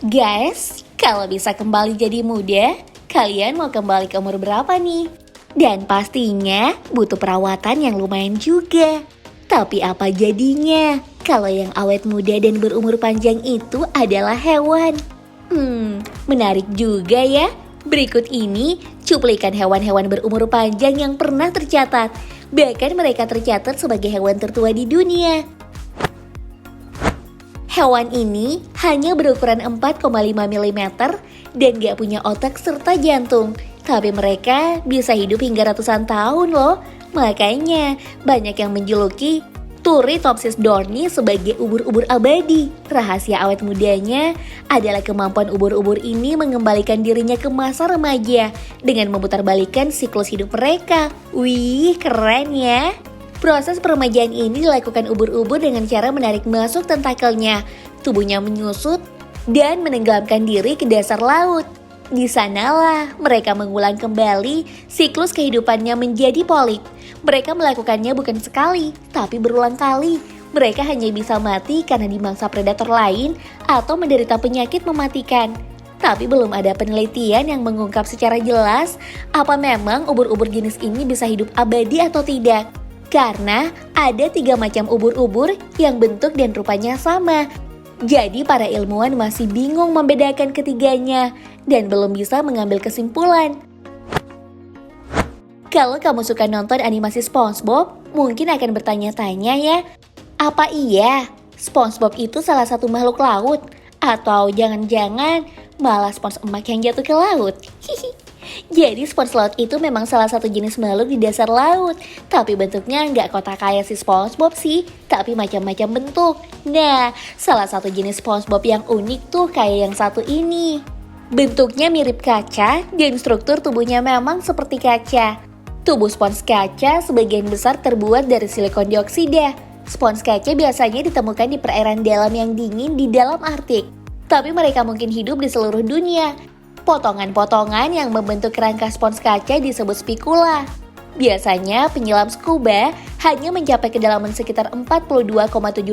Guys, kalau bisa kembali jadi muda, kalian mau kembali ke umur berapa nih? Dan pastinya butuh perawatan yang lumayan juga. Tapi apa jadinya kalau yang awet muda dan berumur panjang itu adalah hewan? Menarik juga ya. Berikut ini cuplikan hewan-hewan berumur panjang yang pernah tercatat. Bahkan mereka tercatat sebagai hewan tertua di dunia. Hewan ini hanya berukuran 4,5 mm dan gak punya otak serta jantung. Tapi mereka bisa hidup hingga ratusan tahun loh. Makanya banyak yang menjuluki Turritopsis dohrnii sebagai ubur-ubur abadi. Rahasia awet mudanya adalah kemampuan ubur-ubur ini mengembalikan dirinya ke masa remaja dengan memutarbalikkan siklus hidup mereka. Wih, keren ya! Proses peremajaan ini dilakukan ubur-ubur dengan cara menarik masuk tentakelnya, tubuhnya menyusut, dan menenggelamkan diri ke dasar laut. Di sanalah mereka mengulang kembali siklus kehidupannya menjadi polip. Mereka melakukannya bukan sekali, tapi berulang kali. Mereka hanya bisa mati karena dimangsa predator lain atau menderita penyakit mematikan. Tapi belum ada penelitian yang mengungkap secara jelas apa memang ubur-ubur jenis ini bisa hidup abadi atau tidak. Karena ada 3 macam ubur-ubur yang bentuk dan rupanya sama. Jadi para ilmuwan masih bingung membedakan ketiganya dan belum bisa mengambil kesimpulan. Kalau kamu suka nonton animasi SpongeBob, mungkin akan bertanya-tanya ya, apa iya SpongeBob itu salah satu makhluk laut? Atau jangan-jangan malah spons emak yang jatuh ke laut? Jadi spons laut itu memang salah satu jenis makhluk di dasar laut. Tapi bentuknya nggak kotak kayak si SpongeBob sih, tapi macam-macam bentuk. Nah, salah satu jenis SpongeBob yang unik tuh kayak yang satu ini. Bentuknya mirip kaca dan struktur tubuhnya memang seperti kaca. Tubuh spons kaca sebagian besar terbuat dari silikon dioksida. Spons kaca biasanya ditemukan di perairan dalam yang dingin di dalam Arktik. Tapi mereka mungkin hidup di seluruh dunia. Potongan-potongan yang membentuk kerangka spons kaca disebut spikula. Biasanya penyelam scuba hanya mencapai kedalaman sekitar 42,7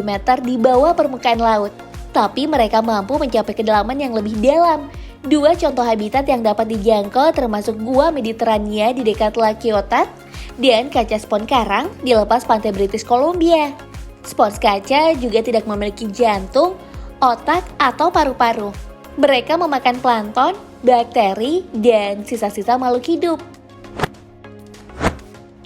meter di bawah permukaan laut. Tapi mereka mampu mencapai kedalaman yang lebih dalam. 2 contoh habitat yang dapat dijangkau termasuk gua Mediterania di dekat Lac Ciotat dan kaca spons karang di lepas pantai British Columbia. Spons kaca juga tidak memiliki jantung, otak, atau paru-paru. Mereka memakan plankton, bakteri, dan sisa-sisa makhluk hidup.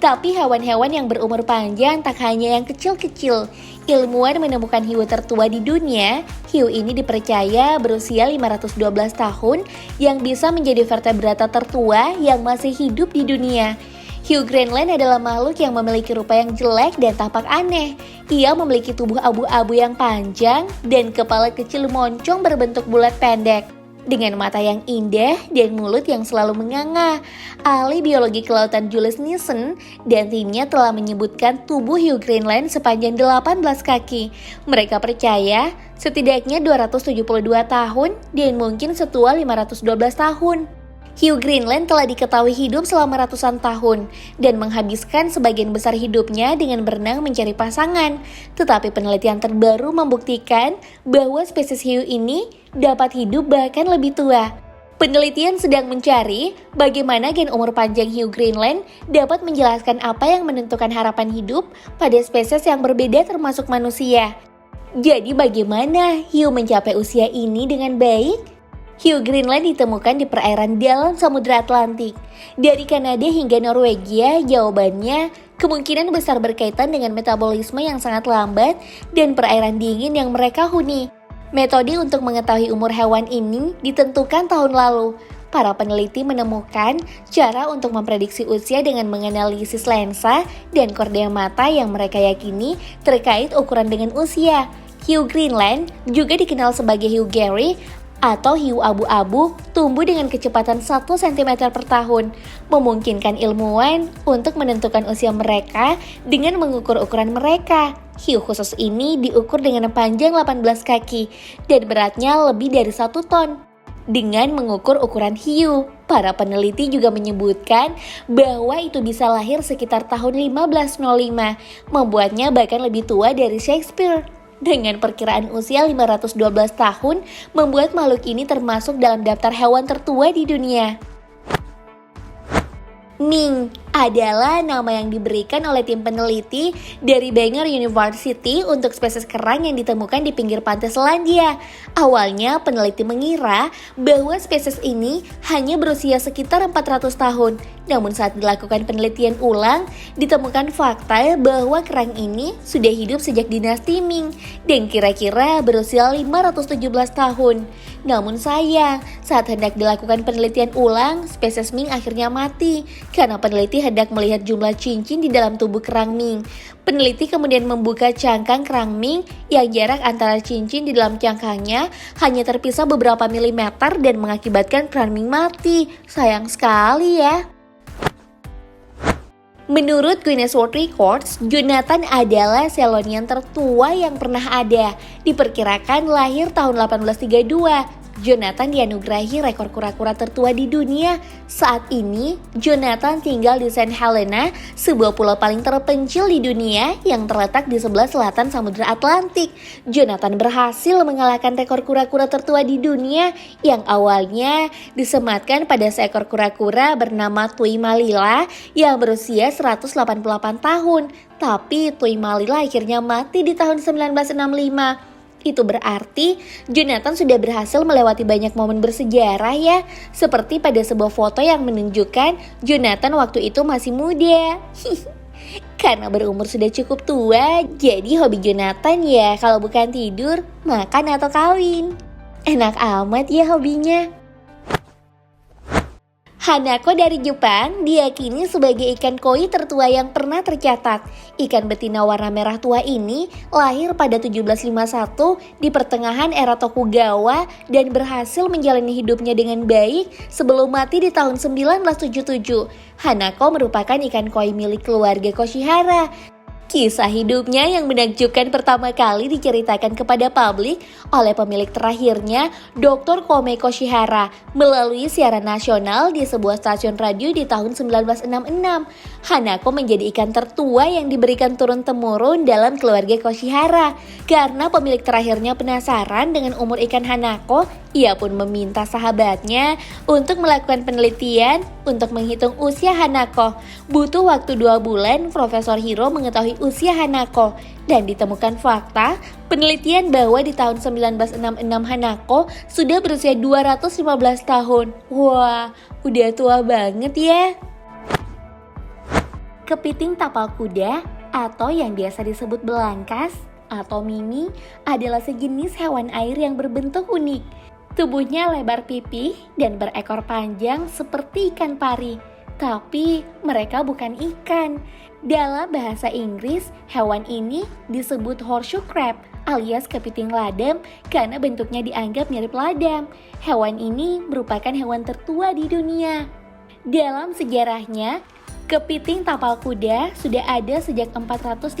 Tapi hewan-hewan yang berumur panjang tak hanya yang kecil-kecil. Ilmuwan menemukan hiu tertua di dunia. Hiu ini dipercaya berusia 512 tahun yang bisa menjadi vertebrata tertua yang masih hidup di dunia. Hiu Greenland adalah makhluk yang memiliki rupa yang jelek dan tampak aneh. Ia memiliki tubuh abu-abu yang panjang dan kepala kecil moncong berbentuk bulat pendek. Dengan mata yang indah dan mulut yang selalu menganga. Ahli biologi kelautan Julius Nielsen dan timnya telah menyebutkan tubuh hiu Greenland sepanjang 18 kaki. Mereka percaya setidaknya 272 tahun dan mungkin setua 512 tahun. Hiu Greenland telah diketahui hidup selama ratusan tahun dan menghabiskan sebagian besar hidupnya dengan berenang mencari pasangan. Tetapi penelitian terbaru membuktikan bahwa spesies hiu ini dapat hidup bahkan lebih tua. Penelitian sedang mencari bagaimana gen umur panjang hiu Greenland dapat menjelaskan apa yang menentukan harapan hidup pada spesies yang berbeda termasuk manusia. Jadi bagaimana hiu mencapai usia ini dengan baik? Hiu Greenland ditemukan di perairan dalam Samudra Atlantik. Dari Kanada hingga Norwegia, jawabannya kemungkinan besar berkaitan dengan metabolisme yang sangat lambat dan perairan dingin yang mereka huni. Metode untuk mengetahui umur hewan ini ditentukan tahun lalu. Para peneliti menemukan cara untuk memprediksi usia dengan menganalisis lensa dan kornea mata yang mereka yakini terkait ukuran dengan usia. Hiu Greenland juga dikenal sebagai hiu Gary atau hiu abu-abu tumbuh dengan kecepatan 1 cm per tahun, memungkinkan ilmuwan untuk menentukan usia mereka dengan mengukur ukuran mereka. Hiu khusus ini diukur dengan panjang 18 kaki dan beratnya lebih dari 1 ton. Dengan mengukur ukuran hiu, para peneliti juga menyebutkan bahwa itu bisa lahir sekitar tahun 1505, membuatnya bahkan lebih tua dari Shakespeare. Dengan perkiraan usia 512 tahun, membuat makhluk ini termasuk dalam daftar hewan tertua di dunia. Mink adalah nama yang diberikan oleh tim peneliti dari Bangor University untuk spesies kerang yang ditemukan di pinggir pantai Selandia. Awalnya peneliti mengira bahwa spesies ini hanya berusia sekitar 400 tahun. Namun saat dilakukan penelitian ulang, ditemukan fakta bahwa kerang ini sudah hidup sejak dinasti Ming dan kira-kira berusia 517 tahun. Namun sayang, saat hendak dilakukan penelitian ulang, spesies Ming akhirnya mati karena peneliti hendak melihat jumlah cincin di dalam tubuh kerang Ming. Peneliti kemudian membuka cangkang kerang Ming yang jarak antara cincin di dalam cangkangnya hanya terpisah beberapa milimeter dan mengakibatkan kerang Ming mati. Sayang sekali ya. Menurut Guinness World Records, Jonathan adalah Selonian tertua yang pernah ada. Diperkirakan lahir tahun 1832. Jonathan dianugerahi rekor kura-kura tertua di dunia. Saat ini, Jonathan tinggal di St. Helena, sebuah pulau paling terpencil di dunia yang terletak di sebelah selatan Samudra Atlantik. Jonathan berhasil mengalahkan rekor kura-kura tertua di dunia yang awalnya disematkan pada seekor kura-kura bernama Tui Malila yang berusia 188 tahun. Tapi Tui Malila akhirnya mati di tahun 1965. Itu berarti Jonathan sudah berhasil melewati banyak momen bersejarah ya. Seperti pada sebuah foto yang menunjukkan Jonathan waktu itu masih muda. Karena berumur sudah cukup tua, jadi hobi Jonathan ya kalau bukan tidur, makan atau kawin. Enak amat ya hobinya. Hanako dari Jepang diyakini sebagai ikan koi tertua yang pernah tercatat. Ikan betina warna merah tua ini lahir pada 1751 di pertengahan era Tokugawa dan berhasil menjalani hidupnya dengan baik sebelum mati di tahun 1977. Hanako merupakan ikan koi milik keluarga Koshihara. Kisah hidupnya yang menakjubkan pertama kali diceritakan kepada publik oleh pemilik terakhirnya, Dr. Kome Koshihara, melalui siaran nasional di sebuah stasiun radio di tahun 1966. Hanako menjadi ikan tertua yang diberikan turun-temurun dalam keluarga Koshihara. Karena pemilik terakhirnya penasaran dengan umur ikan Hanako, ia pun meminta sahabatnya untuk melakukan penelitian untuk menghitung usia Hanako. Butuh waktu 2 bulan, Profesor Hiro mengetahui usia Hanako dan ditemukan fakta penelitian bahwa di tahun 1966 Hanako sudah berusia 215 tahun. Wah, udah tua banget ya. Kepiting tapal kuda atau yang biasa disebut belangkas atau mimi adalah sejenis hewan air yang berbentuk unik. Tubuhnya lebar pipih dan berekor panjang seperti ikan pari. Tapi mereka bukan ikan. Dalam bahasa Inggris, hewan ini disebut horseshoe crab alias kepiting ladam karena bentuknya dianggap mirip ladam. Hewan ini merupakan hewan tertua di dunia. Dalam sejarahnya, kepiting tapal kuda sudah ada sejak 480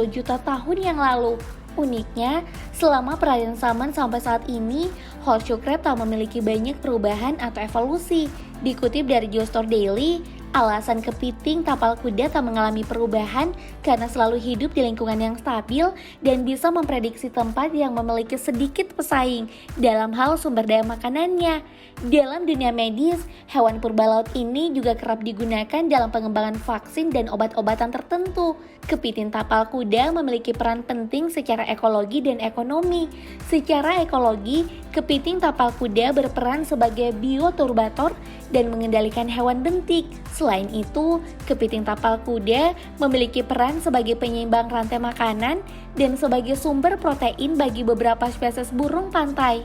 juta tahun yang lalu. Uniknya, selama peralihan zaman sampai saat ini, horseshoe crab tak memiliki banyak perubahan atau evolusi. Dikutip dari Geostore Daily, alasan kepiting tapal kuda tak mengalami perubahan karena selalu hidup di lingkungan yang stabil dan bisa memprediksi tempat yang memiliki sedikit pesaing dalam hal sumber daya makanannya. Dalam dunia medis, hewan purba laut ini juga kerap digunakan dalam pengembangan vaksin dan obat-obatan tertentu. Kepiting tapal kuda memiliki peran penting secara ekologi dan ekonomi. Secara ekologi, kepiting tapal kuda berperan sebagai bioturbator dan mengendalikan hewan bentik. Selain itu, kepiting tapal kuda memiliki peran sebagai penyeimbang rantai makanan dan sebagai sumber protein bagi beberapa spesies burung pantai.